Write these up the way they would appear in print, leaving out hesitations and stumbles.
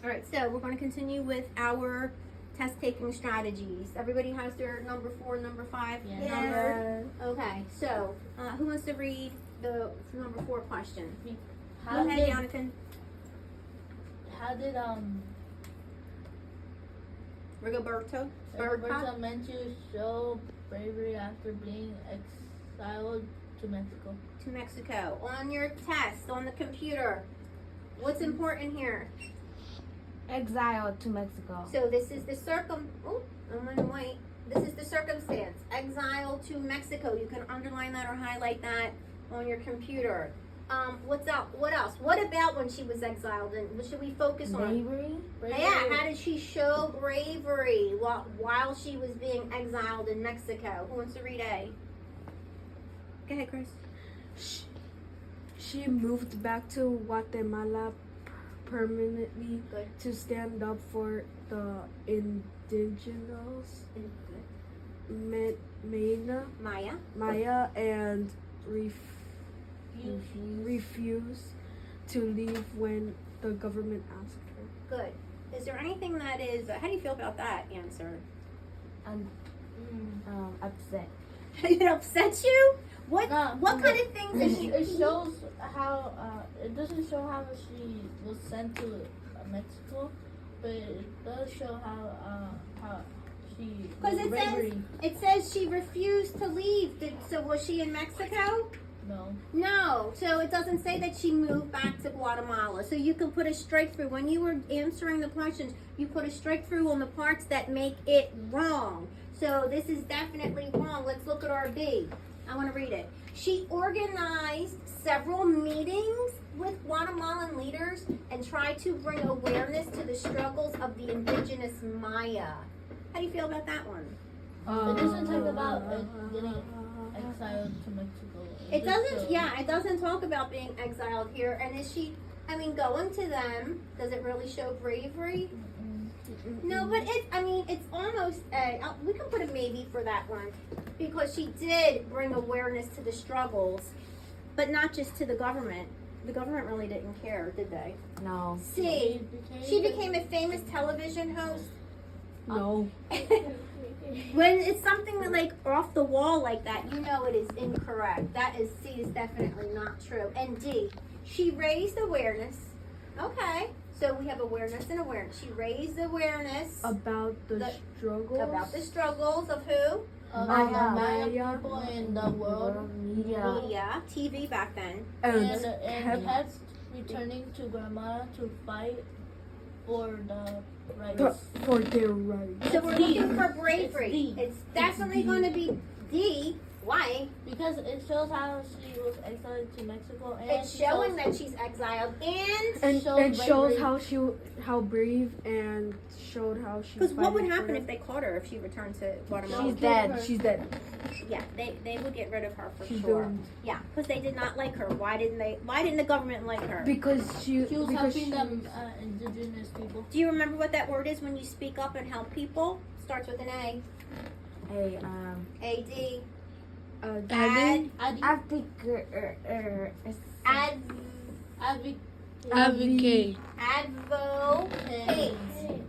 All right, so we're going to continue with our test taking strategies. Everybody has their number 4, number 5 number. Okay, so who wants to read the number 4 question? Go ahead, Jonathan. How did Rigoberto Menchú show bravery after being exiled to Mexico? To Mexico. On your test, on the computer, what's important here? Exiled to Mexico. So this is the This is the circumstance. Exile to Mexico. You can underline that or highlight that on your computer. What else? What about when she was exiled? And what should we focus on? Bravery. Yeah, how did she show bravery while she was being exiled in Mexico? Who wants to read A? Go ahead, Chris. She moved back to Guatemala permanently Good. to stand up for the indigenous Maya and refuse to leave when the government asked her. Good. Is there anything that is? How do you feel about that answer? Upset. It upsets you? What No, kind of things is she? It shows how it doesn't show how she was sent to Mexico, but it does show how she Because bravery. it says she refused to leave. So was she in Mexico? No. No. So it doesn't say that she moved back to Guatemala. So you can put a strike through. When you were answering the questions, you put a strike through on the parts that make it wrong. So this is definitely wrong. Let's look at our B. I want to read it. She organized several meetings with Guatemalan leaders and tried to bring awareness to the struggles of the indigenous Maya. How do you feel about that one? It doesn't talk about getting exiled to Mexico. It doesn't, it doesn't talk about being exiled here. And is she, going to them, does it really show bravery? No, but it's almost we can put a maybe for that one. Because she did bring awareness to the struggles, but not just to the government. The government really didn't care, did they? No. See, she became a famous television host. No. When it's something that, like off the wall like that, it is incorrect. C is definitely not true. And D, she raised awareness. Okay, so we have awareness and awareness. She raised awareness About the struggles. about the struggles of who? Maya people in the world Media, TV back then. and kept returning to Guatemala to fight for the rights. For their rights. So we're D. looking for bravery. It's D. It's definitely going to be D. Why? Because it shows how she was exiled to Mexico, and It's showing that she's exiled, and And showed it shows bravery. how brave and showed how she. because what would fighting happen for if they caught her if she returned to Guatemala? She's dead. She's dead. Yeah, they would get rid of her for She's sure. doomed. Yeah, because they did not like her. Why didn't the government like her? Because she She was because helping she- them indigenous people. Do you remember what that word is when you speak up and help people? Starts with an A. A D. Advocate. Ad. Advocate. Advocate.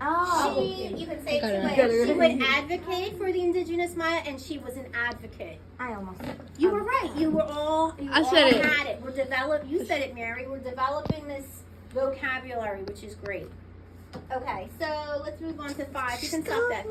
Oh. You can say it Got it two right. ways. She would advocate for the indigenous Maya, and she was an advocate. I almost. You were right. You all said it. had it. You said it, Mary. We're developing this vocabulary, which is great. Okay, so let's move on to 5. You can stop that.